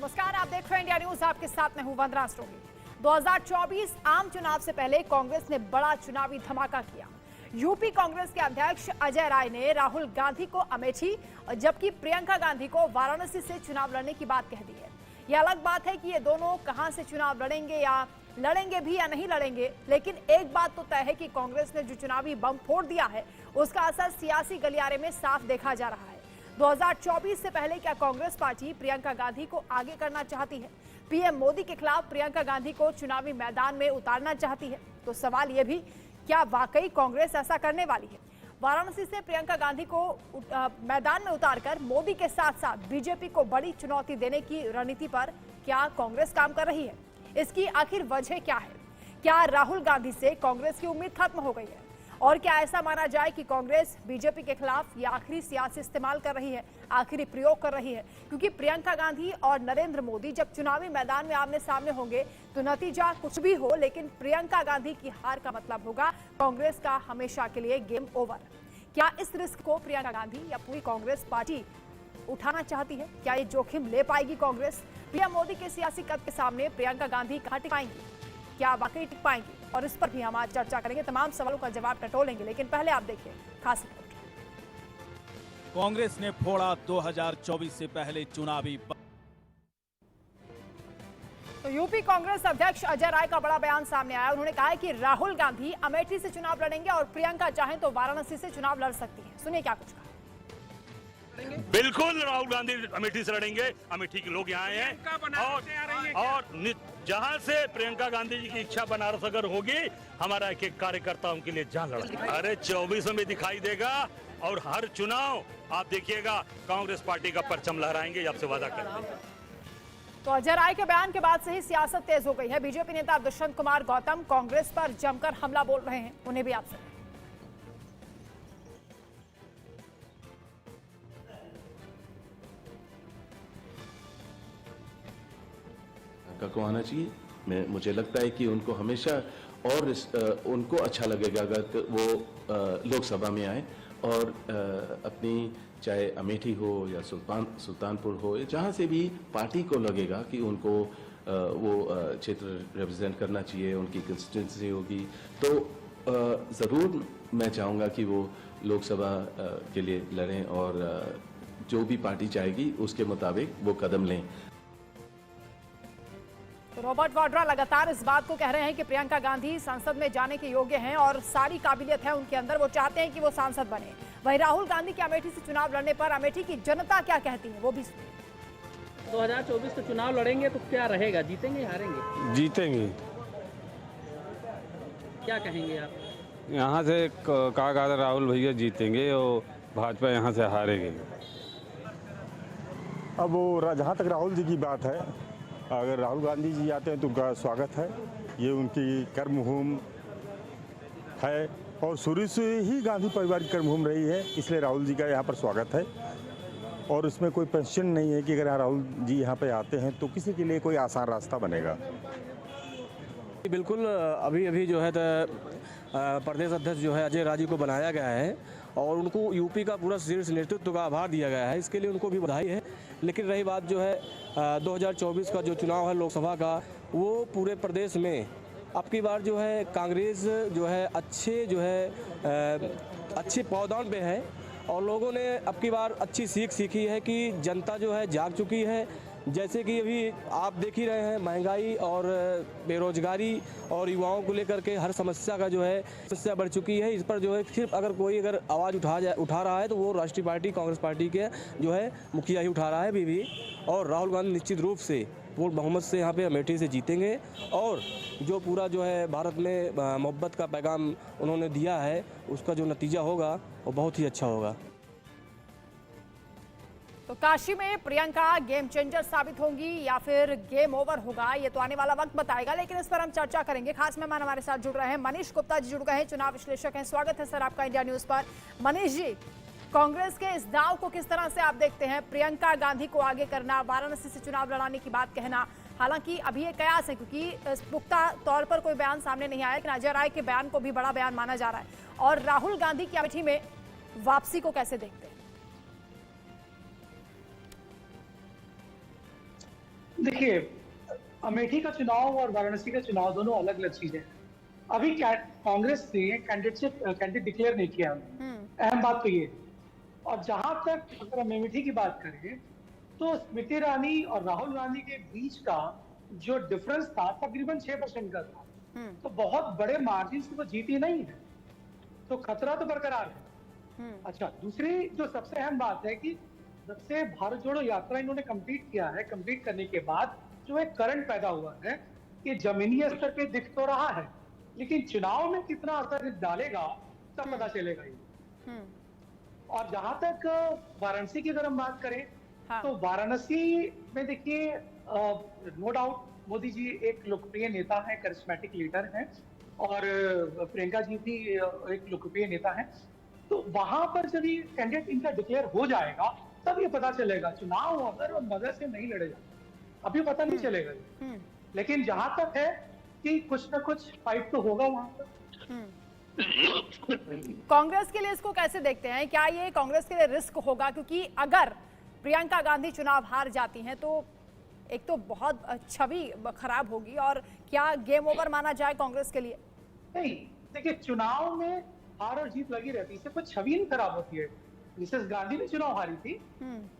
नमस्कार, आप देख रहे हैं इंडिया न्यूज। आपके साथ मैं हूं वंदना स्टोरी। 2024 आम चुनाव से पहले कांग्रेस ने बड़ा चुनावी धमाका किया। यूपी कांग्रेस के अध्यक्ष अजय राय ने राहुल गांधी को अमेठी जबकि प्रियंका गांधी को वाराणसी से चुनाव लड़ने की बात कह दी है। यह अलग बात है कि ये दोनों कहां से चुनाव लड़ेंगे या लड़ेंगे भी या नहीं लड़ेंगे, लेकिन एक बात तो तय है कि कांग्रेस ने जो चुनावी बम फोड़ दिया है उसका असर सियासी गलियारे में साफ देखा जा रहा है। 2024 से पहले क्या कांग्रेस पार्टी प्रियंका गांधी को आगे करना चाहती है? पीएम मोदी के खिलाफ प्रियंका गांधी को चुनावी मैदान में उतारना चाहती है? तो सवाल यह भी, क्या वाकई कांग्रेस ऐसा करने वाली है? वाराणसी से प्रियंका गांधी को मैदान में उतारकर मोदी के साथ साथ बीजेपी को बड़ी चुनौती देने की रणनीति पर क्या कांग्रेस काम कर रही है? इसकी आखिर वजह क्या है? क्या राहुल गांधी से कांग्रेस की उम्मीद खत्म हो गई है? और क्या ऐसा माना जाए कि कांग्रेस बीजेपी के खिलाफ ये आखिरी सियासी इस्तेमाल कर रही है, आखिरी प्रयोग कर रही है? क्योंकि प्रियंका गांधी और नरेंद्र मोदी जब चुनावी मैदान में आमने सामने होंगे तो नतीजा कुछ भी हो, लेकिन प्रियंका गांधी की हार का मतलब होगा कांग्रेस का हमेशा के लिए गेम ओवर। क्या इस रिस्क को प्रियंका गांधी या पूरी कांग्रेस पार्टी उठाना चाहती है? क्या ये जोखिम ले पाएगी कांग्रेस? पीएम मोदी के सियासी कद के सामने प्रियंका गांधी कहां टिक पाएंगी? क्या वाकई टिक पाएंगी? और इस पर भी हम आज चर्चा करेंगे, तमाम सवालों का जवाब टटोलेंगे। लेकिन पहले आप देखिए खास रिपोर्ट। कांग्रेस ने फोड़ा 2024 से पहले चुनावी तो यूपी कांग्रेस अध्यक्ष अजय राय का बड़ा बयान सामने आया। उन्होंने कहा है कि राहुल गांधी अमेठी से चुनाव लड़ेंगे और प्रियंका चाहें तो वाराणसी से चुनाव लड़ सकती हैं। सुनिए क्या कुछ कहा। बिल्कुल राहुल गांधी अमेठी से लड़ेंगे। अमेठी के लोग यहाँ आए हैं और जहाँ से प्रियंका गांधी जी की इच्छा बनारस अगर होगी, हमारा एक एक कार्यकर्ता उनके लिए जान लड़ा। अरे 24 में दिखाई देगा और हर चुनाव आप देखिएगा कांग्रेस पार्टी का परचम लहराएंगे, आपसे वादा करते हैं। तो अजय राय के बयान के बाद से ही सियासत तेज हो गई है। बीजेपी नेता दुष्यंत कुमार गौतम कांग्रेस पर जमकर हमला बोल रहे हैं। उन्हें भी आपसे को आना चाहिए। मुझे लगता है कि उनको हमेशा और उनको अच्छा लगेगा अगर वो लोकसभा में आए और अपनी चाहे अमेठी हो या सुल्तानपुर हो, जहाँ से भी पार्टी को लगेगा कि उनको वो क्षेत्र रिप्रेजेंट करना चाहिए, उनकी कंस्टिट्यूंसी होगी, तो ज़रूर मैं चाहूँगा कि वो लोकसभा के लिए लड़ें और जो भी पार्टी चाहेगी उसके मुताबिक वो कदम लें। तो रॉबर्ट वाड्रा लगातार इस बात को कह रहे हैं कि प्रियंका गांधी संसद में जाने के योग्य हैं और सारी काबिलियत है उनके अंदर, वो चाहते हैं कि वो सांसद बने। वहीं राहुल गांधी के अमेठी से चुनाव लड़ने पर अमेठी की जनता क्या कहती है वो भी सुनिए। 2024 का चुनाव लड़ेंगे तो क्या रहेगा, जीतेंगे हारेंगे? जीतेंगे। क्या कहेंगे आप? यहाँ से कहा राहुल भैया जीतेंगे और भाजपा यहाँ से हारेगी। अब वो जहाँ तक राहुल जी की बात है, अगर राहुल गांधी जी आते हैं तो उनका स्वागत है। ये उनकी कर्मभूमि है और शुरू से ही गांधी परिवार की कर्मभूमि रही है, इसलिए राहुल जी का यहाँ पर स्वागत है। और उसमें कोई क्वेश्चन नहीं है कि अगर राहुल जी यहाँ पे आते हैं तो किसी के लिए कोई आसान रास्ता बनेगा। बिल्कुल, अभी जो है प्रदेश अध्यक्ष जो है अजय राय जी को बनाया गया है और उनको यूपी का पूरा शीर्ष नेतृत्व का आभार दिया गया है, इसके लिए उनको भी बधाई है। लेकिन रही बात जो है 2024 का जो चुनाव है लोकसभा का, वो पूरे प्रदेश में अब की बार जो है कांग्रेस जो है अच्छे पौधान पे है और लोगों ने अब की बार अच्छी सीख सीखी है कि जनता जो है जाग चुकी है। जैसे कि अभी आप देख ही रहे हैं, महंगाई और बेरोजगारी और युवाओं को लेकर के हर समस्या का जो है समस्या बढ़ चुकी है। इस पर जो है सिर्फ अगर कोई आवाज़ उठा रहा है तो वो राष्ट्रीय पार्टी कांग्रेस पार्टी के जो है मुखिया ही उठा रहा है अभी भी। और राहुल गांधी निश्चित रूप से पूर्ण बहुमत से यहाँ पे अमेठी से जीतेंगे और जो पूरा जो है भारत में मोहब्बत का पैगाम उन्होंने दिया है उसका जो नतीजा होगा वो बहुत ही अच्छा होगा। तो काशी में प्रियंका गेम चेंजर साबित होंगी या फिर गेम ओवर होगा, ये तो आने वाला वक्त बताएगा, लेकिन इस पर हम चर्चा करेंगे। खास मेहमान हमारे साथ जुड़ रहे हैं, मनीष गुप्ता जी जुड़ गए हैं, चुनाव विश्लेषक हैं। स्वागत है सर आपका इंडिया न्यूज पर। मनीष जी, कांग्रेस के इस दाव को किस तरह से आप देखते हैं? प्रियंका गांधी को आगे करना, वाराणसी से चुनाव लड़ाने की बात कहना, हालांकि अभी ये कयास है क्योंकि पुख्ता तौर पर कोई बयान सामने नहीं आया, लेकिन अजय राय के बयान को भी बड़ा बयान माना जा रहा है। और राहुल गांधी की अमेठी में वापसी को कैसे देखते हैं? देखिए, अमेठी का चुनाव और वाराणसी का चुनाव दोनों अलग अलग चीजें हैं। अभी कांग्रेस ने कैंडिडेट डिक्लेयर नहीं किया। अहम बात तो ये है। और जहां तक अगर हम अमेठी की बात करें तो स्मृति ईरानी और राहुल गांधी के बीच का जो डिफरेंस था तकरीबन 6% का था। तो बहुत बड़े मार्जिन से तो जीती नहीं है, तो खतरा तो बरकरार है। अच्छा, दूसरी जो सबसे अहम बात है कि जब से भारत जोड़ो यात्रा इन्होंने कंप्लीट किया है, कंप्लीट करने के बाद जो एक करंट पैदा हुआ है कि जमीनी स्तर पे दिख तो रहा है, लेकिन चुनाव में कितना असर डालेगा तब पता चलेगा ये। और जहां तक वाराणसी की अगर हम बात करें, हाँ। तो वाराणसी में देखिए, नो डाउट मोदी जी एक लोकप्रिय नेता है, करिश्मेटिक लीडर हैं, और प्रियंका जी भी एक लोकप्रिय नेता है। तो वहां पर जब ये कैंडिडेट इनका डिक्लेयर हो जाएगा तब ये पता चलेगा। चुनाव अगर मदद से नहीं लड़ेगा, अभी पता नहीं चलेगा। लेकिन जहां तक है कि कुछ ना कुछ फाइट तो होगा वहां पर। कांग्रेस के लिए इसको कैसे देखते हैं? क्या ये कांग्रेस के लिए रिस्क होगा? क्योंकि अगर प्रियंका गांधी चुनाव हार जाती हैं तो एक तो बहुत छवि खराब होगी, और क्या गेम ओवर माना जाए कांग्रेस के लिए? नहीं, देखिए, चुनाव में हार और जीत लगी रहती है, इससे कोई छवि नहीं खराब होती है। मिसेस गांधी ने चुनाव हारी थी,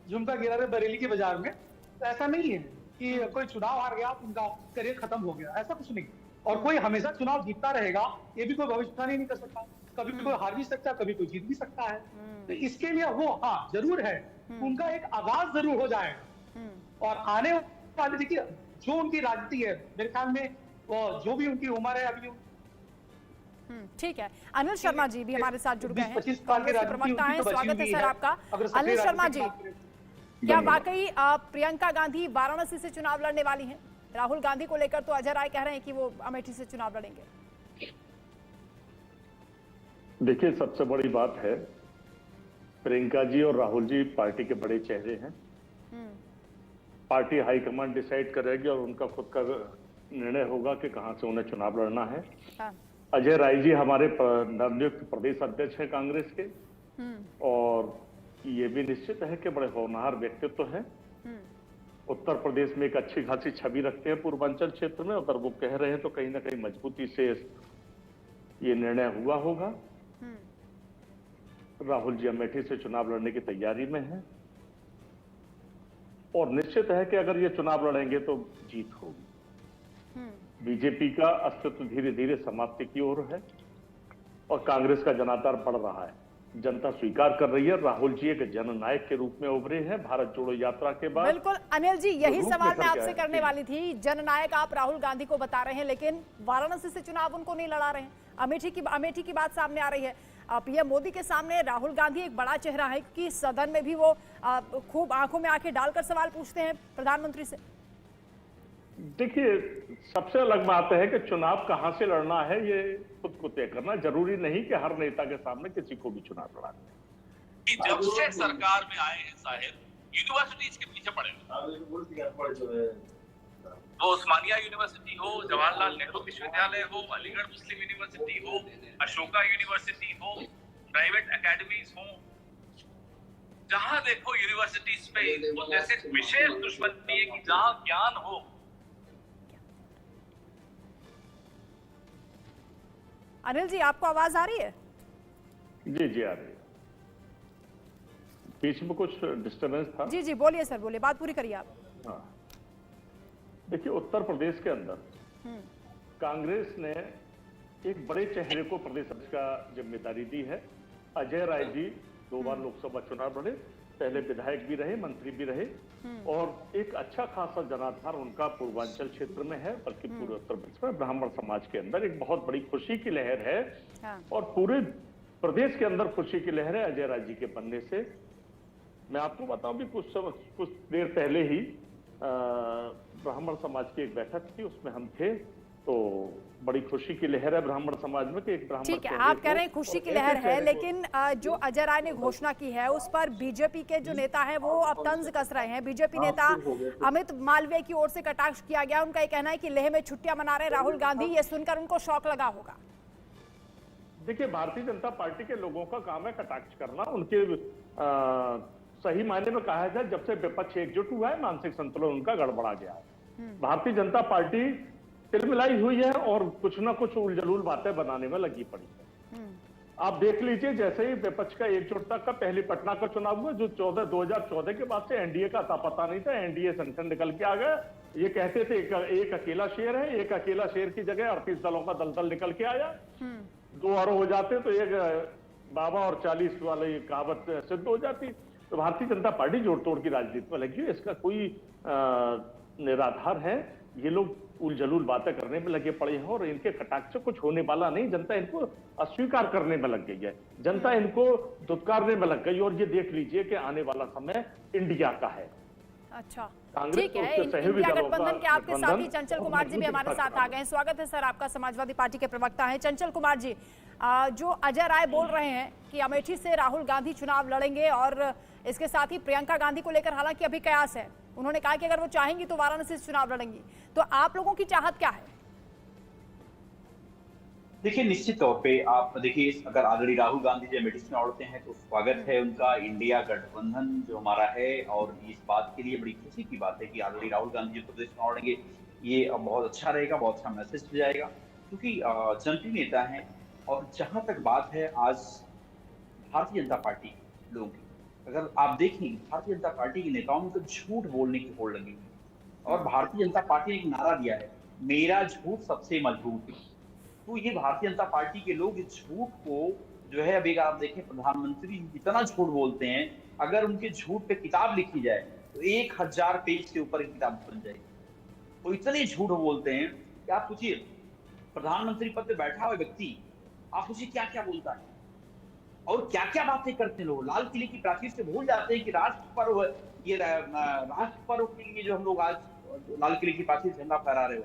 झुमका गिरा था बरेली के बाजार में, तो ऐसा नहीं है कि कोई चुनाव हार गया तो उनका करियर खत्म हो गया, ऐसा कुछ नहीं। और कोई हमेशा चुनाव जीतता रहेगा ये भी कोई भविष्यवाणी नहीं कर सकता। कभी कोई हार भी सकता है, कभी कोई जीत भी सकता है। तो इसके लिए वो, हाँ जरूर है, उनका एक आगाज जरूर हो जाएगा। और आने वाले, देखिए जो उनकी राजनीति है, मेरे ख्याल में वो जो भी उनकी उम्र है अभी। ठीक है, अनिल शर्मा जी भी हमारे साथ जुड़ गए हैं, 25 साल के प्रवक्ता हैं। स्वागत है सर आपका। अनिल शर्मा जी, क्या वाकई प्रियंका गांधी वाराणसी से चुनाव लड़ने वाली हैं? राहुल गांधी को लेकर तो अजय राय कह रहे हैं कि वो अमेठी से चुनाव लड़ेंगे। देखिए, सबसे बड़ी बात है, प्रियंका जी और राहुल जी पार्टी के बड़े चेहरे हैं। पार्टी हाईकमांड डिसाइड करेगी और उनका खुद का निर्णय होगा कि कहां से उन्हें चुनाव लड़ना है। हाँ। अजय राय जी हमारे नवनियुक्त प्रदेश अध्यक्ष हैं कांग्रेस के, और ये भी निश्चित है कि बड़े होनहार व्यक्तित्व है। उत्तर प्रदेश में एक अच्छी खासी छवि रखते हैं पूर्वांचल क्षेत्र में। अगर वो कह रहे हैं तो कहीं ना कहीं मजबूती से ये निर्णय हुआ होगा। राहुल जी अमेठी से चुनाव लड़ने की तैयारी में हैं, और निश्चित है कि अगर ये चुनाव लड़ेंगे तो जीत होगी। बीजेपी का अस्तित्व धीरे धीरे समाप्ति की ओर है, और कांग्रेस का जनाधार बढ़ रहा है। जनता स्वीकार कर रही है। राहुल जी एक जननायक के रूप में उभरे हैं भारत जोड़ो यात्रा के बाद। बिल्कुल अनिल जी, यही सवाल मैं आपसे करने वाली थी। जननायक आप राहुल गांधी को बता रहे हैं, लेकिन वाराणसी से चुनाव उनको नहीं लड़ा रहे हैं। अमेठी की बात सामने आ रही है। पीएम मोदी के सामने राहुल गांधी एक बड़ा चेहरा है, क्योंकि सदन में भी वो खूब आंखों में आंखें डालकर सवाल पूछते हैं प्रधानमंत्री से। देखिए, सबसे अलग बात है कि चुनाव कहां से लड़ना है ये खुद को तय करना। जरूरी नहीं कि हर नेता के सामने किसी को भी चुनाव लड़ाना है। जब से सरकार में आए हैं साहिब, यूनिवर्सिटीज के पीछे पड़े हैं। वो उस्मानिया यूनिवर्सिटी हो, जवाहरलाल नेहरू विश्वविद्यालय हो, अलीगढ़ मुस्लिम यूनिवर्सिटी हो, अशोका यूनिवर्सिटी हो, प्राइवेट एकेडमीज हो, जहां देखो यूनिवर्सिटीज पे वो जैसे विशेष दुश्मनी है कि जहां ज्ञान हो। अनिल जी, आपको आवाज आ रही है? जी जी आ रही है। बीच में कुछ डिस्टर्बेंस था। जी जी, बोलिए सर, बोलिए, बात पूरी करिए आप। हाँ, देखिए, उत्तर प्रदेश के अंदर कांग्रेस ने एक बड़े चेहरे को प्रदेश अध्यक्ष का जिम्मेदारी दी है। अजय राय जी 2 बार लोकसभा चुनाव लड़े, पहले विधायक भी रहे, मंत्री भी रहे, और एक अच्छा खासा जनाधार उनका पूर्वांचल क्षेत्र में है, बल्कि पूरे उत्तर प्रदेश में ब्राह्मण समाज के अंदर एक बहुत बड़ी खुशी की लहर है। हाँ। और पूरे प्रदेश के अंदर खुशी की लहर है अजय राय जी के बनने से। मैं आपको बताऊं भी कुछ देर पहले ही ब्राह्मण समाज की एक बैठक थी, उसमें हम थे, तो बड़ी खुशी की लहर है ब्राह्मण समाज में कि एक ब्राह्मण। ठीक है, आप कह रहे हैं खुशी की लहर है, लेकिन जो अजय राय ने घोषणा की है उस पर बीजेपी के जो नेता हैं वो अब तंज कस रहे हैं। बीजेपी नेता अमित मालवीय की ओर से कटाक्ष किया गया। उनका ये कहना है कि लेह में छुट्टियां मना रहे राहुल गांधी, ये सुनकर उनको शौक लगा होगा। देखिए, भारतीय जनता पार्टी के लोगों का काम है कटाक्ष करना, उनके सही मायने में कहा जाए जब से विपक्ष एकजुट हुआ है मानसिक संतुलन उनका गड़बड़ा गया है। भारतीय जनता पार्टी तिलमिलाई हुई है और कुछ ना कुछ उलझुल बातें बनाने में लगी पड़ी है। आप देख लीजिए जैसे ही विपक्ष का एकजुटता का पहली पटना का चुनाव हुआ जो 2014 के बाद से एनडीए का अता पता नहीं था, एनडीए संगठन निकल के आ गया। ये कहते थे एक अकेला शेर है, एक अकेला शेर की जगह 38 दलों का दलदल निकल के आया। 2 और हो जाते तो एक बाबा और 40 वाली कहावत सिद्ध हो जाती। तो भारतीय जनता पार्टी जोड़ तोड़ की राजनीति में लगी है, इसका कोई निराधार है। ये लोग उलझुल बातें करने में लगे पड़े हैं और इनके कटाक्ष से कुछ होने वाला नहीं। जनता इनको अस्वीकार करने में लग गई है, जनता इनको धुतकारने में लग गई। और ये देख लीजिए कि आने वाला समय इंडिया का है। अच्छा, कांग्रेस ठीक है। इंडिया गठबंधन के आपके साथी चंचल कुमार जी भी हमारे साथ आ गए हैं। स्वागत है सर आपका, समाजवादी पार्टी के प्रवक्ता हैं चंचल कुमार जी। जो अजय राय बोल रहे हैं कि अमेठी से राहुल गांधी चुनाव लड़ेंगे और इसके साथ ही प्रियंका गांधी को लेकर हालांकि अभी कयास है, उन्होंने कहा कि अगर वो चाहेंगी तो वाराणसी से चुनाव लड़ेंगी, तो आप लोगों की चाहत क्या है? देखिए, निश्चित तौर पे आप देखिए, अगर आदरणीय राहुल गांधी जी अमेठी चुनाव लड़ते हैं तो स्वागत है उनका। इंडिया गठबंधन जो हमारा है, और इस बात के लिए बड़ी खुशी की बात है कि आदरणीय राहुल गांधी जी प्रदेश चुनाव लड़ेंगे, ये बहुत अच्छा रहेगा, बहुत अच्छा मैसेज जाएगा, क्योंकि जनप्रिय नेता है। और जहां तक बात है आज भारतीय जनता पार्टी लोगों की, अगर आप देखें भारतीय जनता पार्टी के नेताओं में तो झूठ बोलने की होड़ लगी और भारतीय जनता पार्टी ने एक नारा दिया है, मेरा झूठ सबसे मजबूत। तो ये भारतीय जनता पार्टी के लोग इस झूठ को जो है, अभी आप देखें प्रधानमंत्री इतना झूठ बोलते हैं, अगर उनके झूठ पे किताब लिखी जाए तो 1000 पेज के ऊपर किताब बन जाएगी। तो इतने झूठ बोलते हैं कि आप सोचिए, प्रधानमंत्री पद पे बैठा हुआ व्यक्ति आप सोचिए क्या क्या बोलता है और क्या क्या बातें करते हैं लोग। लाल किले की प्राचीर से भूल जाते हैं कि राष्ट्र पर्व, ये राष्ट्र पर्व के लिए जो हम लोग आज लाल किले की प्राचीर झंडा फहरा रहे हो,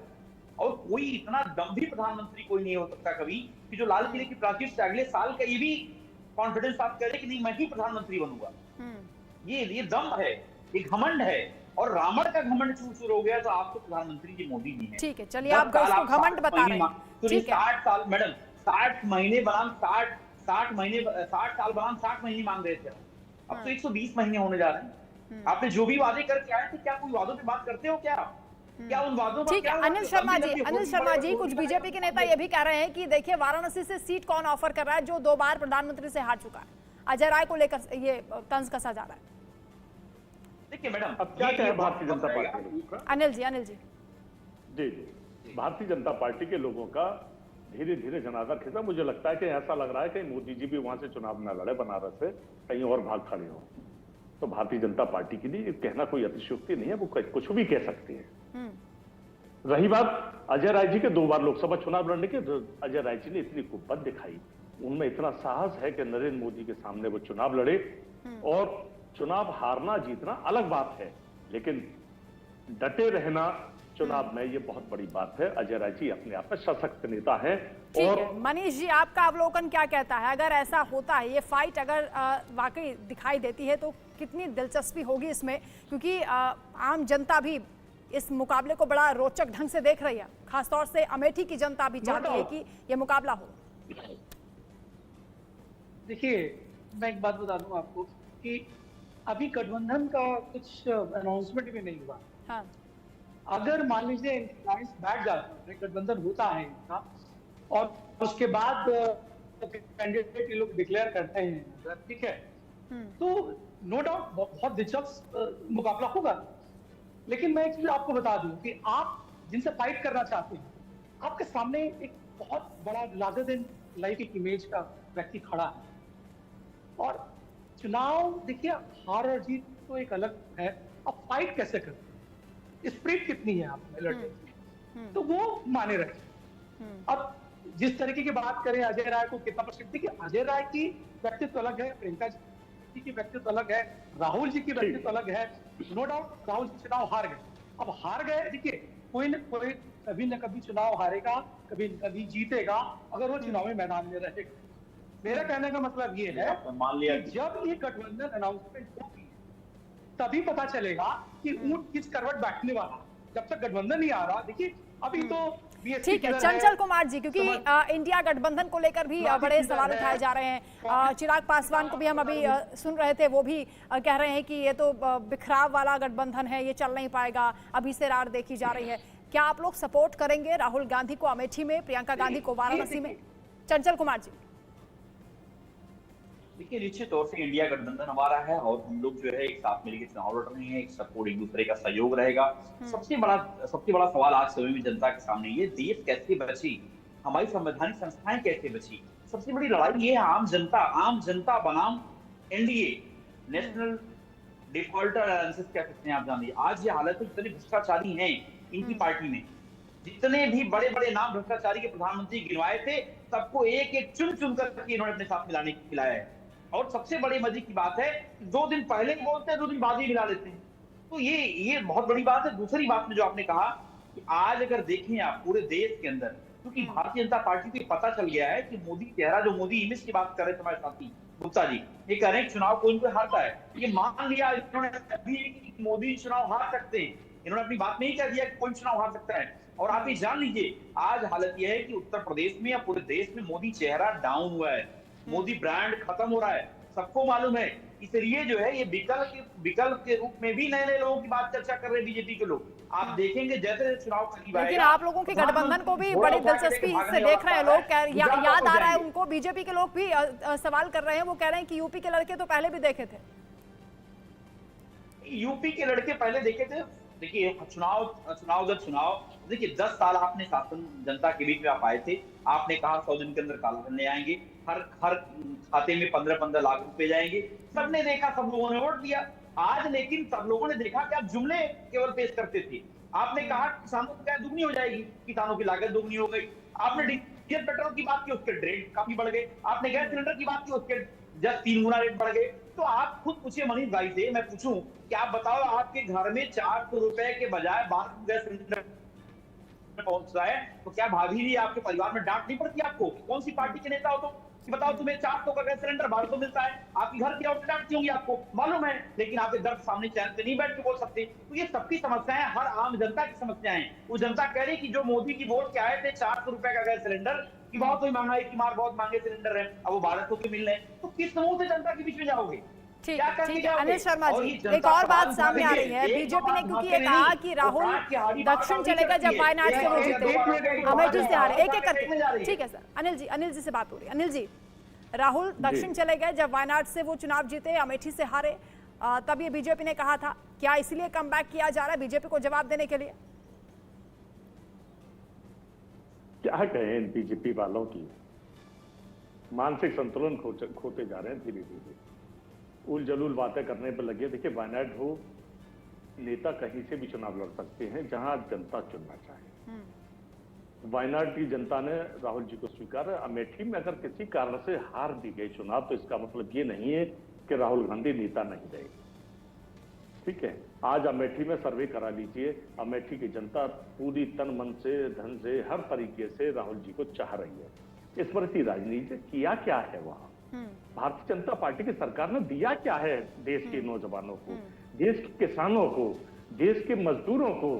और कोई इतना दम्भी प्रधानमंत्री कोई नहीं हो सकता कभी कि जो लाल किले की प्राचीर से अगले साल का ये भी कॉन्फिडेंस आप करे कि नहीं मैं ही प्रधानमंत्री बनूंगा। ये दम है, एक घमंड है, और रावण का घमंड शुरू हो गया तो आपको प्रधानमंत्री जी मोदी जी हैं। ठीक है, चलिए आप उसको घमंड बता रहे हैं। ठीक है, 60 साल मैडम, 60 महीने बनाम 60 साल बनाम 60 महीने मांग रहे थे, अब तो 120 महीने होने जा रहे हैं। आपने जो भी वादे करके आए थे, क्या कोई वादों पे बात करते हो क्या? क्या उन वादों पर? ठीक है, अनिल शर्मा जी, कुछ बीजेपी के नेता ये भी कह रहे हैं कि देखिए वाराणसी से सीट कौन ऑफर कर रहा है जो 2 बार प्रधानमंत्री से हार चुका है। अजय राय को लेकर ये तंज कसा जा रहा है। देखिए मैडम, अब क्या कहे भारतीय जनता पार्टी? अनिल जी जी, भारतीय जनता पार्टी के लोगों का धीरे धीरे जनाजा खिंचा। मुझे लगता है कि ऐसा लग रहा है कि मोदी जी भी वहां से चुनाव न लड़े, बनारस से कहीं और भाग खड़े हो। तो भारतीय जनता पार्टी के लिए कहना कोई अतिशयोक्ति नहीं है, वो कुछ भी कह सकती है। रही बात अजय राय जी के 2 बार लोकसभा चुनाव लड़ने के, अजय राय जी ने इतनी कुव्वत दिखाई, उनमें इतना साहस है कि नरेंद्र मोदी के सामने वो चुनाव लड़े। और चुनाव हारना जीतना अलग बात है, लेकिन डटे रहना चुनाव में ये बहुत बड़ी बात है। अजय राय जी अपने आप में सशक्त नेता है। और मनीष जी, आपका अवलोकन क्या कहता है? अगर ऐसा होता है, ये फाइट अगर वाकई दिखाई देती है तो कितनी दिलचस्पी होगी इसमें, क्योंकि आम जनता भी इस मुकाबले को बड़ा रोचक ढंग से देख रही है, खासतौर से अमेठी की जनता भी चाहती है कि ये मुकाबला हो। देखिए, मैं एक बात बता दूं आपको कि अभी गठबंधन का कुछ अनाउंसमेंट भी नहीं हुआ। हाँ। अगर मान लीजिए अलायंस बैठ जाता है, गठबंधन होता है इनका, और उसके बाद कैंडिडेट ये लोग डिक्लेयर करते हैं, ठीक है, तो नो डाउट बहुत दिलचस्प मुकाबला होगा। लेकिन मैं एक चीज आपको बता दूं कि आप जिनसे फाइट करना चाहते हैं, आपके सामने एक बहुत बड़ा लार्जर देन लाइफ एक इमेज का व्यक्ति खड़ा है। और चुनाव देखिए, हार और जीत तो एक अलग है, अब फाइट कैसे करते हैं, स्पिरिट कितनी है आप में लड़ने की, तो वो माने रखे। अब जिस तरीके की बात करें अजय राय को कितना परसेंट, देखिए अजय राय की व्यक्तित्व अलग है, प्रियंका जी की व्यक्तित्व अलग है, राहुल जी की व्यक्तित्व अलग है। नो डाउट राहुल जी चुनाव हार गए, अब हार गए, देखिए कोई न कोई कभी न कभी चुनाव हारेगा, कभी न कभी जीतेगा, अगर वो चुनावी मैदान में रहेगा। मेरा कहने का मतलब ये है कि जब ये गठबंधन अनाउंसमेंट होगी तभी पता चलेगा कि ऊंट किस करवट बैठने वाला। जब तक गठबंधन नहीं आ रहा, देखिए अभी तो ठीक है चंचल कुमार जी, क्योंकि इंडिया गठबंधन को लेकर भी बड़े सवाल उठाए जा रहे हैं। चिराग पासवान को भी हम अभी सुन रहे थे, वो भी कह रहे हैं कि ये तो बिखराव वाला गठबंधन है, ये चल नहीं पाएगा, अभी से रार देखी जा रही है। क्या आप लोग सपोर्ट करेंगे राहुल गांधी को अमेठी में, प्रियंका गांधी को वाराणसी में? चंचल कुमार जी। देखिए निश्चित तौर से इंडिया गठबंधन हमारा है और हम लोग जो है एक साथ मिलकर चुनाव लड़ रहे हैं, एक सपोर्ट, एक दूसरे का सहयोग रहेगा। सबसे बड़ा सवाल आज समय में जनता के सामने ये, देश कैसे बची, हमारी संवैधानिक संस्थाएं कैसे बची। सबसे बड़ी लड़ाई ये है आम जनता बनाम एनडीए, नेशनल डिफॉल्टर एलायंसेस कह सकते हैं आप जानिए। आज ये हालत है, जितने भ्रष्टाचारी हैं इनकी पार्टी में, जितने भी बड़े बड़े नाम भ्रष्टाचारी के प्रधानमंत्री गिनवाए थे, सबको एक एक चुन कर इन्होंने अपने साथ मिलाया है। और सबसे बड़ी मजे की बात है, 2 दिन पहले बोलते हैं, 2 दिन बाद ही मिला लेते हैं। तो ये बहुत बड़ी बात है। दूसरी बात में जो आपने कहा कि आज अगर देखें आप पूरे देश के अंदर, क्योंकि भारतीय जनता पार्टी को पता चल गया है कि मोदी चेहरा, जो मोदी इमेज की बात कर रहे थे हमारे साथी गुप्ता जी, ये कह रहे हैं चुनाव कोई कोई हारता है। ये मान लिया इन्होंने अभी मोदी चुनाव हार सकते हैं, इन्होंने अपनी बात नहीं कह दिया कि कोई चुनाव हार सकता है। और आप ये जान लीजिए आज हालत यह है कि उत्तर प्रदेश में या पूरे देश में मोदी चेहरा डाउन हुआ है, मोदी ब्रांड खत्म हो रहा है, सबको मालूम है। इसलिए जो है ये विकल्प के रूप में भी नए लोगों की बात चर्चा कर रहे हैं बीजेपी के लोग। आप देखेंगे जैसे चुनाव करीब आएगा, लेकिन आप लोगों के गठबंधन को भी बड़ी दिलचस्पी से देख रहे हैं लोग। याद आ रहा है उनको, बीजेपी के लोग भी सवाल कर रहे हैं, वो कह रहे हैं कि यूपी के लड़के तो पहले भी देखे थे। यूपी के लड़के पहले देखे थे। देखिए चुनाव देखिए 10 साल आपने शासन जनता के बीच में आप आए थे, आपने कहा 100 दिन के अंदर काला धन ले आएंगे, हर खाते में 15-15 लाख रुपए जाएंगे, सबने देखा, सब लोगों ने वोट दिया। आज लेकिन सब लोगों ने देखा कि आप जुमले केवल पेश करते थे। आपने कहा किसानों की आय दुगनी हो जाएगी, किसानों की लागत दुगनी हो गई। आपने डीजल पेट्रोल की बात की, उसके रेट काफी बढ़ गए। आपने गैस सिलेंडर की बात की, उसके जस्ट 3 गुना रेट बढ़ गए। तो आप खुद पूछिए मनीष भाई से, मैं पूछूं कि आप बताओ, आपके घर में 400 रुपए के बजाय 12 गैस सिलेंडर पहुंच रहा है, तो क्या भाभी जी आपके परिवार में डांट नहीं पड़ती आपको? कौन सी पार्टी के नेता हो तो बताओ, तुम्हें 400 का गैस सिलेंडर 1200 मिलता है, आपकी घर की औरतें डांटती होंगी, आपको मालूम है, लेकिन आप दर्द सामने चैन से नहीं बैठ के बोल सकते। तो ये सबकी समस्याएं, हर आम जनता की समस्याएं। वो जनता कह रही कि जो मोदी की वोट के आए थे 400 रुपए का गैस सिलेंडर की बहुत ही महंगाई की मार, बहुत महंगे सिलेंडर है, अब वो 1200 के मिल रहे हैं, तो किस समूह से जनता के बीच में जाओगे? ठीक है अनिल शर्मा जी, एक और बात सामने आ रही है, बीजेपी ने क्योंकि ये कहा कि राहुल दक्षिण चले गए जब वायनाड से वो जीते, अमेठी से हारे, एक करके। ठीक है सर, अनिल जी से बात हो रही है। अनिल जी, राहुल दक्षिण चले गए जब वायनाड से वो चुनाव जीते, अमेठी से हारे, तब ये बीजेपी ने कहा था, क्या इसलिए कमबैक किया जा रहा है बीजेपी को जवाब देने के लिए? क्या कहें बीजेपी वालों की, मानसिक संतुलन खोते जा रहे हैं धीरे धीरे, उल जलूल बातें करने पर लगे। देखिए वायनाड हो, नेता कहीं से भी चुनाव लड़ सकते हैं जहां जनता चुनना चाहे। वायनाड की जनता ने राहुल जी को स्वीकार है। अमेठी में अगर किसी कारण से हार दी गई चुनाव, तो इसका मतलब ये नहीं है कि राहुल गांधी नेता नहीं रहे। ठीक है, आज अमेठी में सर्वे करा लीजिए, अमेठी की जनता पूरी तन मन से, धन से, हर तरीके से राहुल जी को चाह रही है। स्मृति राजनीति किया क्या है वहां, भारतीय जनता पार्टी की सरकार ने दिया क्या है देश के नौजवानों को, देश के किसानों को, देश के मजदूरों को,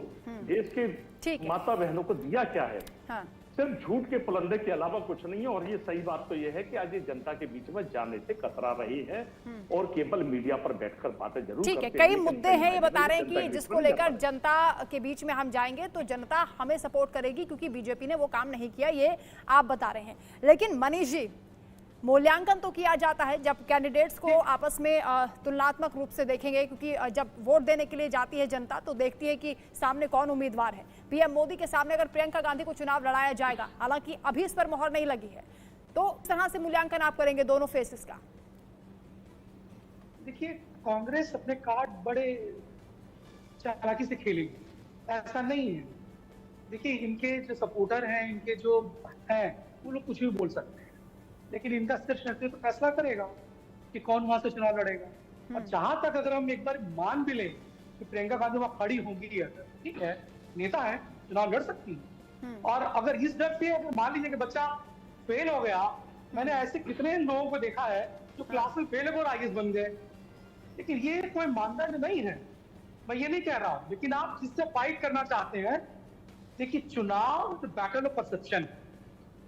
देश के माता बहनों को दिया क्या है? हाँ। सिर्फ झूठ के पुलंदे के अलावा कुछ नहीं है। और ये सही बात तो ये है कि आज ये जनता के बीच में जाने से कतरा रही है और केवल मीडिया पर बैठकर बातें जरूर ठीक है, कई मुद्दे हैं, ये बता रहे हैं कि जिसको लेकर जनता के बीच में हम जाएंगे तो जनता हमें सपोर्ट करेगी, क्योंकि बीजेपी ने वो काम नहीं किया, ये आप बता रहे हैं। लेकिन मनीष जी, मूल्यांकन तो किया जाता है जब कैंडिडेट्स को आपस में तुलनात्मक रूप से देखेंगे, क्योंकि जब वोट देने के लिए जाती है जनता तो देखती है कि सामने कौन उम्मीदवार है। पीएम मोदी के सामने अगर प्रियंका गांधी को चुनाव लड़ाया जाएगा, हालांकि अभी इस पर मोहर नहीं लगी है, तो इस तरह से मूल्यांकन आप करेंगे दोनों फेसेस का? देखिए कांग्रेस अपने कार्ड बड़े चालाकी से खेलेगी, ऐसा नहीं है। देखिए इनके जो सपोर्टर हैं, इनके जो हैं, वो लोग कुछ भी बोल सकते हैं, लेकिन इनका सिर्फ नेतृत्व फैसला करेगा कि कौन वहां से चुनाव लड़ेगा। और जहां तक अगर हम एक बार मान भी लें कि प्रियंका गांधी वहां खड़ी होंगी, अगर ठीक है, नेता है, चुनाव लड़ सकती है। और अगर इस डर से अगर मान लीजिए कि बच्चा फेल हो गया, मैंने ऐसे कितने लोगों को देखा है जो क्लास में फेल हो और आईएएस बन गए, लेकिन ये कोई मानदंड नहीं है। मैं ये नहीं कह रहा हूं, लेकिन आप जिससे फाइट करना चाहते हैं, देखिए चुनाव बैटल ऑफ परसेप्शन,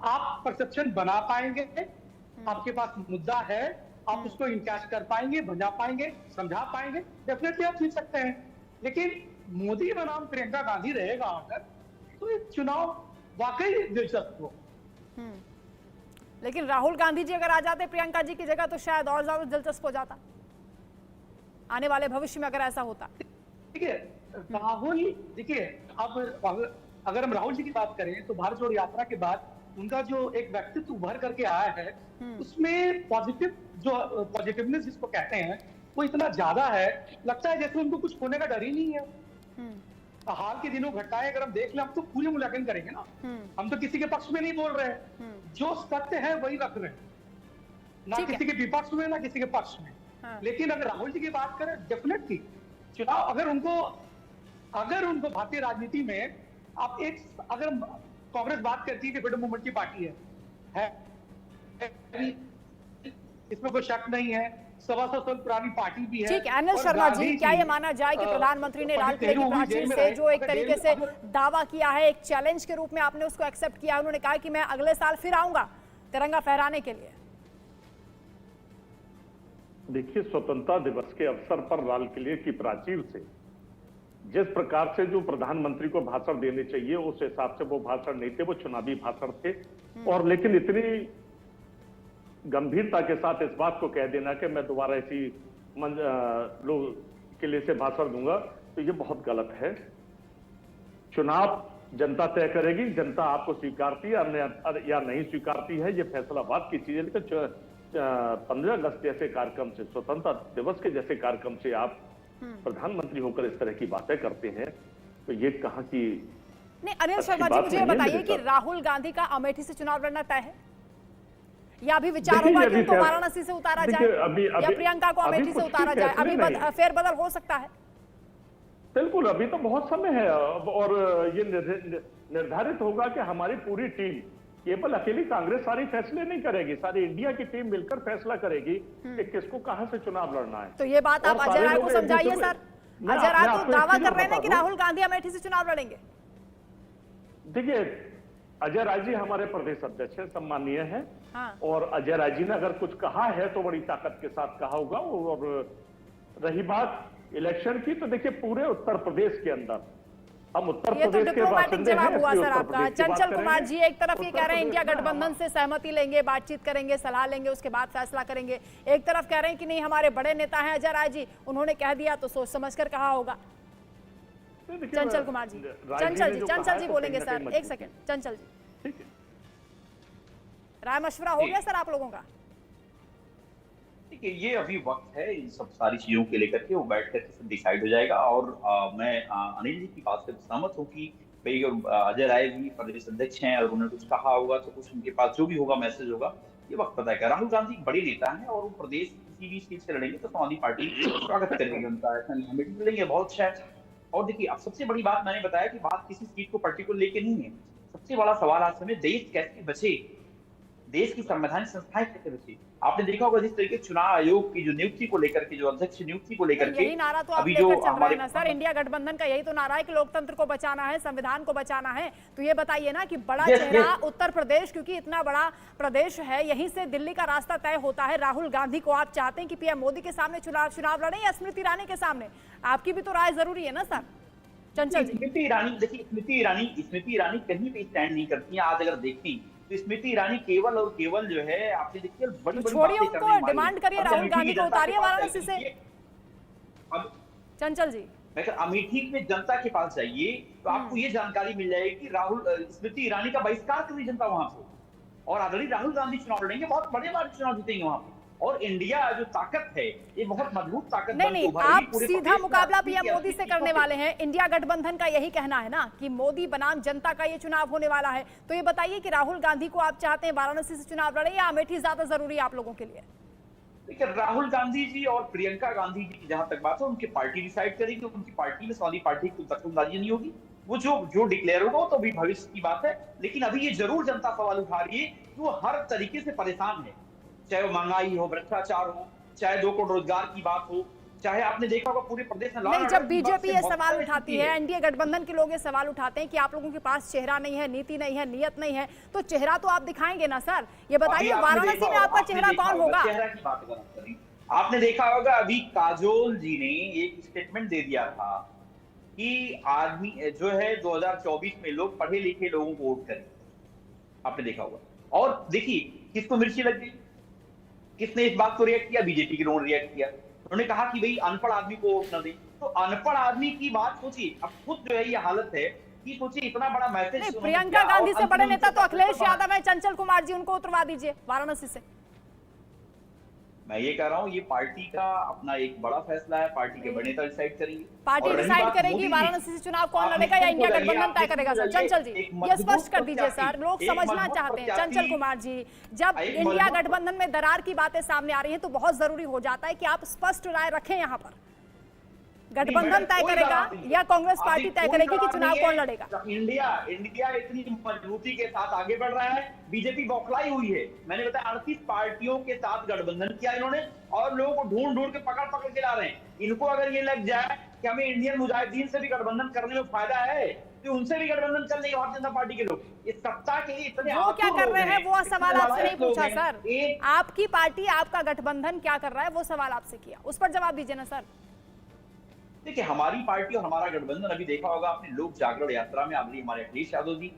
आप परसेप्शन बना पाएंगे, आपके पास मुद्दा है, आप उसको इनकैश कर पाएंगे, बजा पाएंगे, समझा पाएंगे, डेफिनेटली आप जीत सकते हैं। लेकिन मोदी बनाम प्रियंका गांधी रहेगा अगर, तो ये चुनाव वाकई दिलचस्प हो। लेकिन राहुल गांधी जी अगर आ जाते प्रियंका जी की जगह तो शायद और ज्यादा दिलचस्प हो जाता आने वाले भविष्य में, अगर ऐसा होता। देखिए राहुल, देखिए अब अगर हम राहुल जी की बात करें तो भारत जोड़ो यात्रा के बाद उनका जो एक व्यक्तित्व उभर करके आया है, उसमें पॉजिटिवनेस जिसको कहते हैं वो इतना ज्यादा है, लगता है जैसे उनको कुछ होने का डर ही नहीं है। हाल के दिनों घटनाएं अगर हम देख लें, हम तो पूरी मूल्यांकन करेंगे ना, हम तो किसी के पक्ष में नहीं बोल रहे हैं, जो सत्य है वही रख रहे हैं, ना किसी के विपक्ष में ना किसी के पक्ष में। लेकिन अगर राहुल जी की बात करें, डेफिनेटली चुनाव अगर उनको भारतीय राजनीति में आप अगर कांग्रेस बात करती है कि फ्रीडम मूवमेंट की पार्टी है, इसमें कोई शक नहीं है, 125 साल पुरानी पार्टी भी है। ठीक है अनिल शर्मा जी, क्या ये माना जाए कि प्रधानमंत्री ने लाल किले की प्राचीर से जो एक तरीके से दावा किया है, एक चैलेंज के रूप में आपने उसको एक्सेप्ट किया, उन्होंने कहा कि मैं अगले साल फिर आऊंगा तिरंगा फहराने के लिए? देखिए, स्वतंत्रता दिवस के अवसर पर लाल किले की प्राचीर से जिस प्रकार से जो प्रधानमंत्री को भाषण देने चाहिए उस हिसाब से वो भाषण नहीं थे, वो चुनावी भाषण थे। और लेकिन इतनी गंभीरता के साथ इस बात को कह देना कि मैं दोबारा इसी किले से भाषण दूंगा, तो ये बहुत गलत है। चुनाव जनता तय करेगी, जनता आपको स्वीकारती है या नहीं स्वीकारती है, ये फैसलाबाद की चीज है। लेकिन 15 अगस्त जैसे कार्यक्रम से, स्वतंत्रता दिवस के जैसे कार्यक्रम से आप प्रधानमंत्री होकर इस तरह की बातें करते हैं, तो ये कहां की नहीं। अनिल शर्मा जी, मुझे बताइए कि राहुल गांधी का अमेठी से चुनाव लड़ना तय है या अभी विचार होगा कि उनको वाराणसी से उतारा जाए या प्रियंका को अमेठी से उतारा जाए? अभी फेरबदल हो सकता है। बिल्कुल, अभी तो बहुत समय है और ये निर्धारित होगा कि हमारी पूरी टीम, केवल अकेली कांग्रेस सारी फैसले नहीं करेगी, सारी इंडिया की टीम मिलकर फैसला करेगी कि किसको कहां से चुनाव लड़ना है। तो ये बात आप अजय राय को समझाइए सर। अजय राय तो दावा कर रहे हैं कि राहुल गांधी अमेठी से चुनाव लड़ेंगे। देखिए, अजय राय जी हमारे प्रदेश अध्यक्ष हैं, सम्मानीय हैं। हाँ। और अजय राय जी ने अगर कुछ कहा है तो बड़ी ताकत के साथ कहा होगा। और रही बात इलेक्शन की, तो देखिए पूरे उत्तर प्रदेश के अंदर हम उत्तर प्रदेश के डिप्लोमेटिक जवाब हुआ सर आपका। चंचल कुमार जी एक तरफ ये कह रहे हैं इंडिया गठबंधन से सहमति लेंगे, बातचीत करेंगे, सलाह लेंगे, उसके बाद फैसला करेंगे। एक तरफ कह रहे हैं कि नहीं, हमारे बड़े नेता हैं अजय राय जी, उन्होंने कह दिया तो सोच समझकर कहा होगा। चंचल कुमार जी, चंचल जी बोलेंगे सर, एक सेकंड। चंचल जी, राय मशवरा हो गया सर आप लोगों का? देखिए, ये अभी वक्त है इन सब सारी चीजों के लेकर के, वो बैठ कर सब डिसाइड हो जाएगा। और मैं अनिल जी की बात से सहमत हूँ कि भाई अजय राय भी प्रदेश अध्यक्ष हैं और उन्होंने कुछ कहा होगा तो कुछ उनके पास जो भी होगा मैसेज होगा, ये वक्त पता है। राहुल गांधी बड़े नेता हैं और वो प्रदेश किसी भी सीट से लड़ेंगे तो समाजवादी पार्टी स्वागत करेगी उनका, ऐसा नहीं हमें मिलेंगे, बहुत अच्छा है। और देखिए, अब सबसे बड़ी बात मैंने बताया कि बात किसी सीट को पर्टिकुलर लेके नहीं है। सबसे बड़ा सवाल आज समय देश कैसे बचे, देश की संवैधानिक संस्थाएं कैसे बची। आपने देखा होगा जिस तरीके चुनाव आयोग की जो नियुक्ति को लेकर के, जो अध्यक्ष नियुक्ति को लेकर के, यही नारा तो अभी जो हमारे ना सर, इंडिया गठबंधन का यही तो नारा है कि लोकतंत्र को बचाना है, संविधान को बचाना है। तो ये बताइए ना कि बड़ा चेहरा उत्तर प्रदेश, क्योंकि इतना बड़ा प्रदेश है, यहीं से दिल्ली का रास्ता तय होता है। राहुल गांधी को आप चाहते हैं कि पीएम मोदी के सामने चुनाव लड़े या स्मृति ईरानी के सामने? आपकी भी तो राय जरूरी है ना सर। चंचल जी, स्मृति ईरानी, देखिए स्मृति ईरानी कहीं भी स्टैंड नहीं करती है। आज अगर देखती तो स्मृति ईरानी केवल और केवल जो है, आपने देखिए बड़ी छोड़िए उनको, डिमांड करिए राहुल गांधी को उतारिए वाराणसी से। चंचल जी, अमेठी में जनता के पास जाइए तो आपको ये जानकारी मिल जाएगी कि स्मृति ईरानी का बहिष्कार कर रही जनता वहां से, और आदरणीय राहुल गांधी चुनाव लड़ेंगे, बहुत बड़े बार चुनाव जीतेंगे वहां पे। और इंडिया जो ताकत है, ये बहुत मजबूत ताकत नहीं, आप सीधा मुकाबला पीएम मोदी से करने वाले हैं। इंडिया गठबंधन का यही कहना है ना कि मोदी बनाम जनता का ये चुनाव होने वाला है। तो ये बताइए कि राहुल गांधी को आप चाहते हैं वाराणसी से चुनाव लड़े या अमेठी ज्यादा जरूरी है आप लोगों के लिए? देखिए, राहुल गांधी जी और प्रियंका गांधी जी की जहां तक बात है, उनकी पार्टी डिसाइड करेगी। उनकी पार्टी में समाजवादी पार्टी की दखलंदाजी नहीं होगी, वो जो डिक्लेयर होगा तो भी भविष्य की बात है। लेकिन अभी ये जरूर जनता सवाल उठा रही है कि वो हर तरीके से परेशान है, चाहे वो महंगाई हो, भ्रष्टाचार हो, चाहे 2 करोड़ रोजगार की बात हो, चाहे आपने देखा होगा पूरे प्रदेश में नहीं, जब बीजेपी ये सवाल उठाती है, एनडीए गठबंधन के लोग ये सवाल उठाते हैं कि आप लोगों के पास चेहरा नहीं है, नीति नहीं है, नियत नहीं है, तो चेहरा तो आप दिखाएंगे ना सर। ये बताइए वाराणसी में आपका चेहरा कौन होगा? चेहरा की बात करें, आपने देखा होगा अभी काजोल जी ने एक स्टेटमेंट दे दिया था कि आदमी जो है 2024 में लोग पढ़े लिखे लोगों को वोट करें, आपने देखा होगा। और देखिए किसको मिर्ची लग गई, किसने इस बात को रिएक्ट किया? बीजेपी के लोगों ने रिएक्ट किया। उन्होंने कहा कि भाई अनपढ़ आदमी को वोट न दें। तो अनपढ़ आदमी की बात सोचिए, अब खुद जो है ये हालत है कि सोचिए इतना बड़ा मैसेज। प्रियंका गांधी से बड़े नेता तो अखिलेश यादव है, चंचल कुमार जी, उनको उतरवा दीजिए वाराणसी से। मैं ये कह रहा हूँ ये पार्टी का अपना एक बड़ा फैसला है, पार्टी के बड़े नेता डिसाइड करेंगे, पार्टी डिसाइड करेगी वाराणसी से चुनाव कौन लड़ेगा या इंडिया गठबंधन तय करेगा। सर चंचल जी ये स्पष्ट कर दीजिए सर, लोग समझना चाहते हैं। चंचल कुमार जी, जब इंडिया गठबंधन में दरार की बातें सामने आ रही है तो बहुत जरूरी हो जाता है कि आप स्पष्ट राय रखें। यहाँ पर गठबंधन तय करेगा या कांग्रेस पार्टी तय करेगी कि चुनाव कौन लड़ेगा? इंडिया इतनी मजबूती के साथ आगे बढ़ रहा है, बीजेपी बौखलाई हुई है। मैंने बताया 38 पार्टियों के साथ गठबंधन किया इन्होंने और लोगों को ढूंढ ढूंढ के पकड़ के ला रहे हैं। इनको अगर ये लग जाए कि हमें इंडियन मुजाहिदीन से भी गठबंधन करने में फायदा है तो उनसे भी गठबंधन कर लेंगे भारतीय जनता पार्टी के लोग। इस सत्ता के लिए इतने वो क्या कर रहे हैं वो सवाल आपसे नहीं पूछा सर। आपकी पार्टी, आपका गठबंधन क्या कर रहा है वो सवाल आपसे किया, उस पर जवाब दीजिए ना सर। देखिए हमारी पार्टी और हमारा गठबंधन, अभी देखा होगा आपने लोक जागरण यात्रा में आदरणीय हमारे अखिलेश यादव जी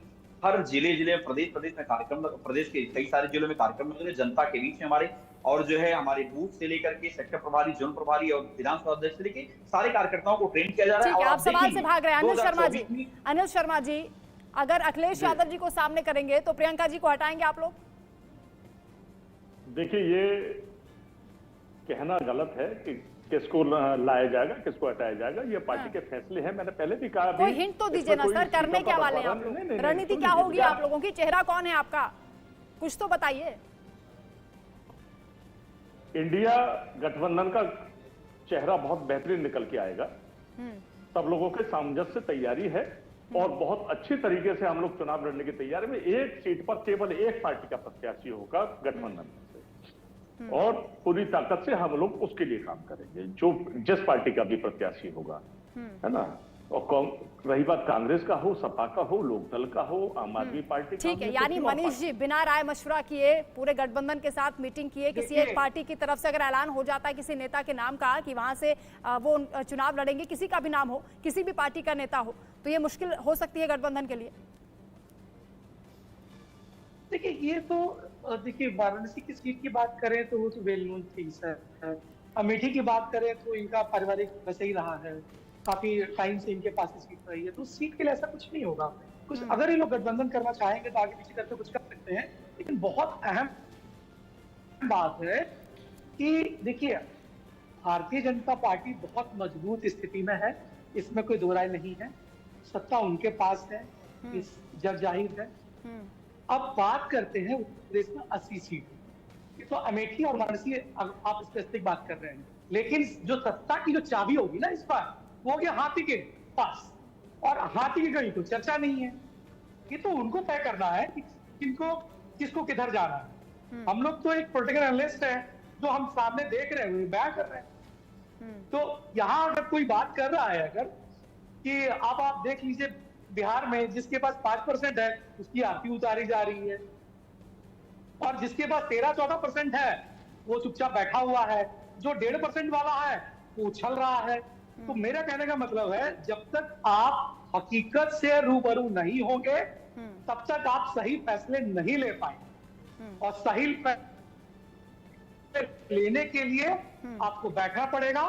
हर जिले में प्रदेश में कार्यक्रम, प्रदेश के कई सारे जिलों में कार्यक्रम लगे जनता के बीच में हमारे, और जो है हमारे बूथ से लेकर के सेक्टर प्रभारी, जोन प्रभारी और विधानसभा अध्यक्ष से लेकर सारे कार्यकर्ताओं को ट्रेन किया जा रहा है। ठीक है, आप सवाल से भाग रहे हैं। अनिल शर्मा जी, अगर अखिलेश यादव जी को सामने करेंगे तो प्रियंका जी को हटाएंगे आप लोग? देखिए ये कहना गलत है कि किसको लाया जाएगा, किसको हटाया जाएगा, ये पार्टी के फैसले हैं। मैंने पहले भी कहा, कोई हिंट तो दीजिए ना सर, करने क्या वाले हैं आप लोग? रणनीति क्या होगी आप लोगों की? चेहरा कौन है आपका, कुछ तो बताइए। इंडिया गठबंधन का चेहरा बहुत बेहतरीन निकल के आएगा। सब लोगों के सामंजस्य तैयारी है और बहुत अच्छी तरीके से हम लोग चुनाव लड़ने की तैयारी में। एक सीट पर केवल एक पार्टी का प्रत्याशी होगा गठबंधन से, और पूरी ताकत से हम लोग उसके लिए काम करेंगे जो जिस पार्टी का भी प्रत्याशी होगा, है ना। और रही बात कांग्रेस का हो, सपा का हो, लोकदल का हो, आम आदमी पार्टी का, ठीक है। यानी मनीष जी बिना राय मशवरा किए, पूरे गठबंधन के साथ मीटिंग किए, किसी एक पार्टी की तरफ से अगर ऐलान हो जाता है किसी नेता के नाम का कि वहां से वो चुनाव लड़ेंगे, किसी का भी नाम हो, किसी भी पार्टी का नेता हो, तो ये मुश्किल हो सकती है गठबंधन के लिए? देखिए ये तो देखिए वाराणसी की सीट की बात करें तो वो तो वेल नोन थिंग्स है। अमेठी की बात करें तो इनका पारिवारिक वैसे ही रहा है, काफी टाइम से इनके पास सीट रही है, तो सीट के लिए ऐसा कुछ नहीं होगा। कुछ अगर ये लोग गठबंधन करना चाहेंगे तो आगे पीछे करके कुछ कर सकते हैं, लेकिन बहुत अहम बात है कि देखिए भारतीय जनता पार्टी बहुत मजबूत स्थिति में है, इसमें कोई दो राय नहीं है। सत्ता उनके पास है, इस जग जाहिर है। अब बात करते हैं उत्तर प्रदेश में 80 सीट, तो अमेठी और वाराणसी आप स्पेसिफिक बात कर रहे हैं, लेकिन जो सत्ता की जो चाबी होगी ना इस बार, वो होगी हाथी के पास, और हाथी की कहीं तो चर्चा नहीं है। ये तो उनको तय करना है कि किसको किधर जाना है। हम लोग तो एक पॉलिटिकल एनालिस्ट है, जो हम सामने देख रहे हैं, बयां कर रहे हैं। तो यहाँ अगर कोई बात कर रहा है अगर कि अब आप देख लीजिए बिहार में जिसके पास 5% है उसकी आरती उतारी जा रही है, और जिसके पास 13-14% है वो चुपचाप बैठा हुआ है, जो 1.5% वाला है वो उछल रहा है। तो मेरा कहने का मतलब है जब तक आप हकीकत से रूबरू नहीं होंगे तब तक आप सही फैसले नहीं ले पाएंगे, और सही लेने के लिए आपको बैठना पड़ेगा,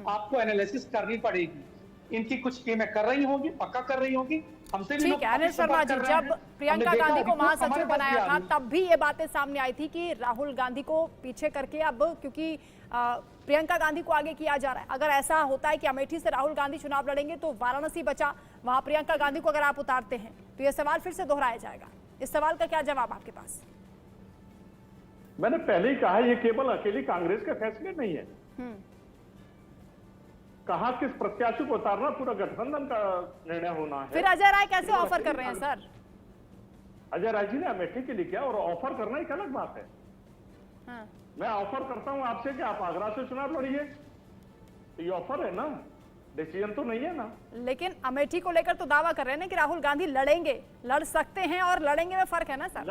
आपको एनालिसिस करनी पड़ेगी। इनकी कुछ टीमें कर रही होंगी, पक्का कर रही होंगी, हमसे भी। ठीक है अनिल शर्मा जी, जब प्रियंका गांधी को महासचिव बनाया था तब भी ये बातें सामने आई थी कि राहुल गांधी को पीछे करके, अब क्योंकि प्रियंका गांधी को आगे किया जा रहा है, अगर ऐसा होता है कि अमेठी से राहुल गांधी चुनाव लड़ेंगे तो वाराणसी बचा, वहां प्रियंका गांधी को अगर आप उतारते हैं तो यह सवाल फिर से दोहराया जाएगा। इस सवाल का क्या जवाब आपके पास? मैंने पहले ही कहा ये केवल अकेली कांग्रेस के फैसले नहीं है। कहा किस प्रत्याशी को उतारना पूरा गठबंधन का निर्णय होना है। फिर अजय राय कैसे ऑफर कर रहे हैं सर? अजय राय जी ने अमेठी के लिए किया, और ऑफर करना एक अलग बात है। मैं ऑफर करता हूं आपसे कि आप आगरा से चुनाव लड़िए, तो ये ऑफर है ना, डिसीजन तो नहीं है ना। लेकिन अमेठी को लेकर तो दावा कर रहे हैं ना कि राहुल गांधी लड़ेंगे, लड़ सकते हैं और लड़ेंगे में फर्क है ना सर।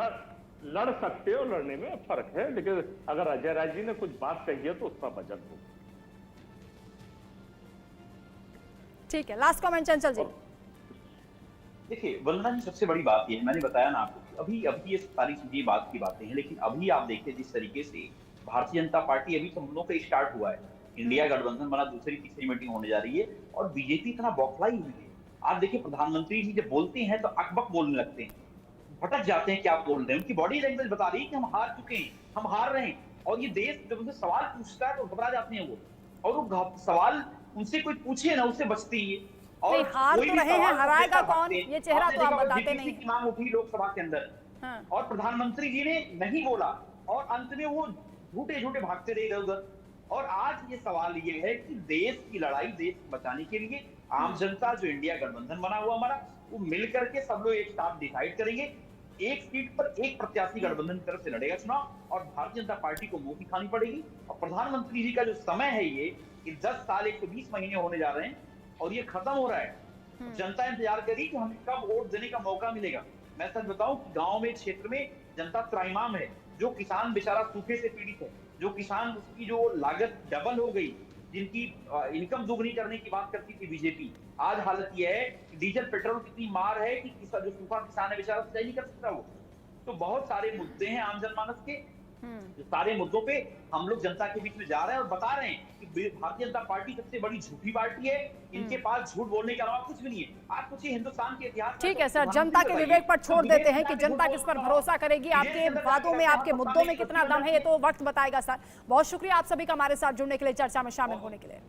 लड़ सकते हो, लड़ने में फर्क है, लेकिन अगर अजय राय जी ने कुछ बात कही है तो उसका वजन हो। ठीक है, लास्ट कमेंट चंचल जी। देखिए वंदना जी, सबसे बड़ी बात ये है, मैंने बताया ना आपको, अभी ये सारी चीजें बात की बातें हैं, लेकिन अभी आप देखिए जिस तरीके से भारतीय जनता पार्टी, अभी तो हम लोग का स्टार्ट हुआ है, इंडिया गठबंधन बना, दूसरी तीसरी मीटिंग होने जा रही है और बीजेपी इतना बौखलाई हुई है। आप देखिए प्रधानमंत्री जी जब बोलते हैं तो अकबक बोलने लगते हैं, भटक जाते हैं, क्या बोल रहे हैं, उनकी बॉडी लैंग्वेज बता रही है कि हम हार चुके हैं, हम हार रहे हैं। और ये देश जब उनसे सवाल पूछता है तो घबरा जाते हैं वो, और वो सवाल उनसे कोई पूछे ना उससे बचती है। और हार तो रहे हैं, हराएगा कौन, ये चेहरा तो आप बताते नहीं। की मांग उठी लोकसभा के अंदर और प्रधानमंत्री जी ने नहीं बोला और अंत में वो झूठे झूठे भागते रहे इधर उधर। और आज ये सवाल ये है कि देश की लड़ाई, देश बचाने के लिए आम जनता, जो इंडिया गठबंधन बना हुआ हमारा, वो मिल करके सब लोग एक साथ डिसाइड करेंगे, एक सीट पर एक प्रत्याशी गठबंधन की तरफ से लड़ेगा चुनाव और भारतीय जनता पार्टी को मुंह की खानी पड़ेगी। और प्रधानमंत्री जी का जो समय है ये 10 साल 120 महीने होने जा रहे हैं और ये खत्म हो रहा है। जनता इंतजार करी कि हमें कब वोट देने का मौका मिलेगा। मैं सच बताऊं कि गांव में, क्षेत्र में जनता त्राइमाम है। जो किसान बेचारा सूखे से पीड़ित है, जो किसान, उसकी जो लागत डबल हो गई, जिनकी इनकम दोगुनी करने की बात करती थी बीजेपी, आज हालत यह है कि डीजल पेट्रोल कितनी मार है कि जो सूखा किसान है बेचारा सिंचाई नहीं कर सकता वो। तो बहुत सारे मुद्दे हैं आम जनमानस के, सारे मुद्दों पे हम लोग जनता के बीच में जा रहे हैं और बता रहे हैं कि भारतीय जनता पार्टी सबसे बड़ी झूठी पार्टी है, इनके पास झूठ बोलने के अलावा कुछ भी नहीं है। आप कुछ हिंदुस्तान के इतिहास। ठीक है सर, जनता के विवेक पर छोड़ देते हैं कि जनता किस पर भरोसा करेगी, आपके वादों में, आपके मुद्दों में कितना दम है, ये तो वक्त बताएगा सर। बहुत शुक्रिया आप सभी का हमारे साथ जुड़ने के लिए, चर्चा में शामिल होने के लिए।